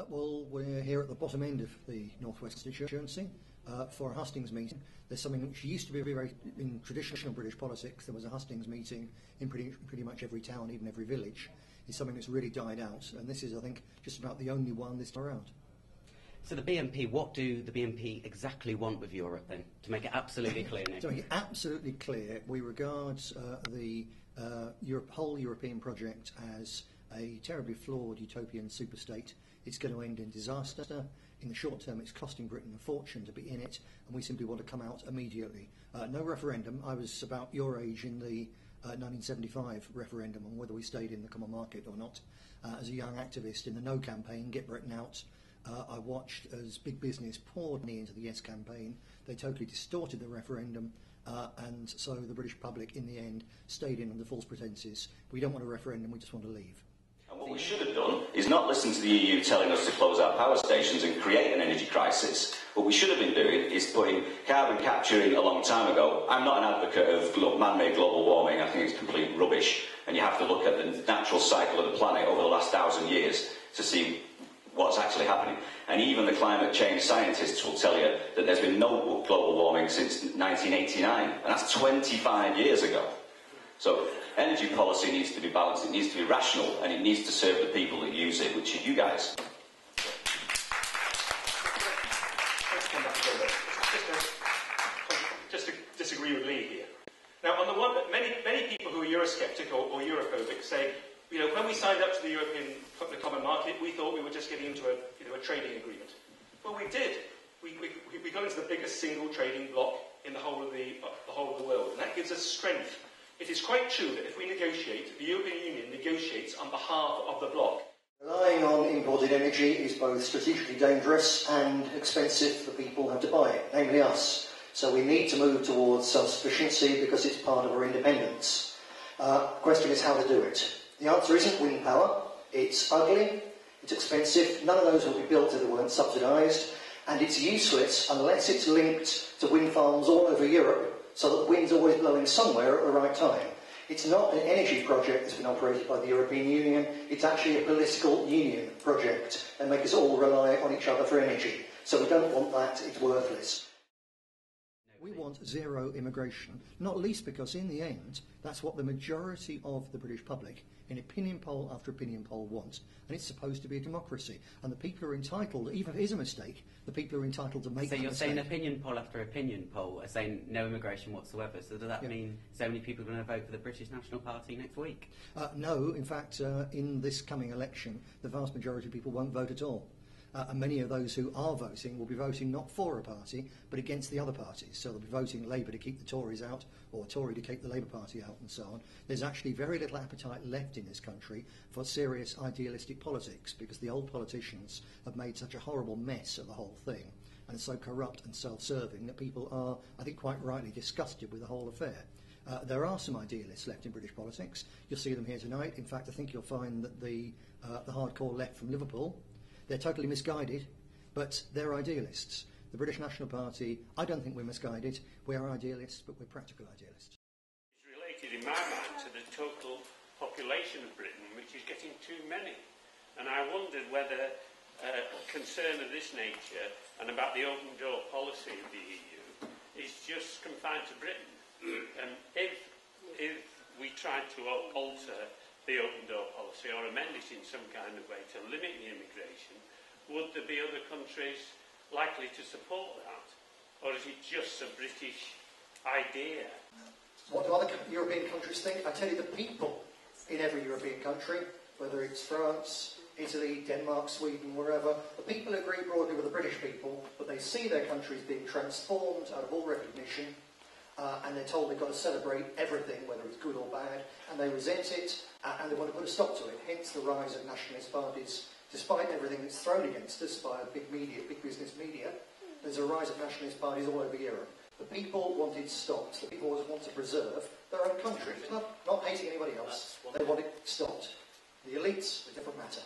Well, we're here at the bottom end of the Northwest constituency for a hustings meeting. There's something which used to be very in traditional British politics. There was a hustings meeting in pretty much every town, even every village. It's something that's really died out, and this is, I think, just about the only one this time around. So the BNP, what do the BNP exactly want with Europe then? To make it absolutely clear, Nick. To make it absolutely clear, we regard the whole European project as a terribly flawed utopian superstate. It's going to end in disaster. In the short term, it's costing Britain a fortune to be in it, and we simply want to come out immediately. No referendum. I was about your age in the 1975 referendum on whether we stayed in the common market or not. As a young activist in the No campaign, Get Britain Out, I watched as big business poured me into the Yes campaign. They totally distorted the referendum, and so the British public, in the end, stayed in under false pretences. We don't want a referendum, we just want to leave. And what we should have done is not listen to the EU telling us to close our power stations and create an energy crisis. What we should have been doing is putting carbon capture in a long time ago. I'm not an advocate of man-made global warming. I think it's complete rubbish. And you have to look at the natural cycle of the planet over the last 1,000 years to see what's actually happening. And even the climate change scientists will tell you that there's been no global warming since 1989. And that's 25 years ago. So energy policy needs to be balanced, it needs to be rational, and it needs to serve the people that use it, which are you guys. Just to disagree with Lee here. Now, on the one, many people who are Eurosceptic or Europhobic say, you know, when we signed up to the common market, we thought we were just getting into a trading agreement. Well, we did. We got into the biggest single trading bloc in the whole of the world, and that gives us strength. It is quite true that if we negotiate, the European Union negotiates on behalf of the bloc. Relying on imported energy is both strategically dangerous and expensive for people who have to buy it, namely us. So we need to move towards self-sufficiency because it's part of our independence. The question is how to do it. The answer isn't wind power. It's ugly, it's expensive, none of those will be built if they weren't subsidised, and it's useless unless it's linked to wind farms all over Europe, so that the wind's always blowing somewhere at the right time. It's not an energy project that's been operated by the European Union, it's actually a political union project and make us all rely on each other for energy. So we don't want that, it's worthless. We want zero immigration, not least because in the end, that's what the majority of the British public, in opinion poll after opinion poll, want. And it's supposed to be a democracy. And the people are entitled, even if it is a mistake, the people are entitled to make that mistake. So you're saying opinion poll after opinion poll are saying no immigration whatsoever. So does that mean so many people are going to vote for the British National Party next week? No, in fact, in this coming election, the vast majority of people won't vote at all. And many of those who are voting will be voting not for a party, but against the other parties. So they'll be voting Labour to keep the Tories out, or Tory to keep the Labour Party out, and so on. There's actually very little appetite left in this country for serious idealistic politics, because the old politicians have made such a horrible mess of the whole thing, and so corrupt and self-serving that people are, I think, quite rightly disgusted with the whole affair. There are some idealists left in British politics. You'll see them here tonight. In fact, I think you'll find that the hardcore left from Liverpool, they're totally misguided, but they're idealists. The British National Party, I don't think we're misguided. We're idealists, but we're practical idealists. It's related, in my mind, to the total population of Britain, which is getting too many. And I wondered whether concern of this nature and about the open door policy of the EU is just confined to Britain. And if we tried to alter the open door policy or amend it in some kind of way to limit the immigration, would there be other countries likely to support that? Or is it just a British idea? What do other European countries think? I tell you, the people in every European country, whether it's France, Italy, Denmark, Sweden, wherever, the people agree broadly with the British people, but they see their countries being transformed out of all recognition, and they're told they've got to celebrate everything, whether it's good or bad, and they resent it, and they want to put a stop to it. Hence the rise of nationalist parties. Despite everything that's thrown against us by big media, big business media, there's a rise of nationalist parties all over Europe. The people want it stopped. The people always want to preserve their own country. It's not hating anybody else. They want it stopped. The elites, a different matter.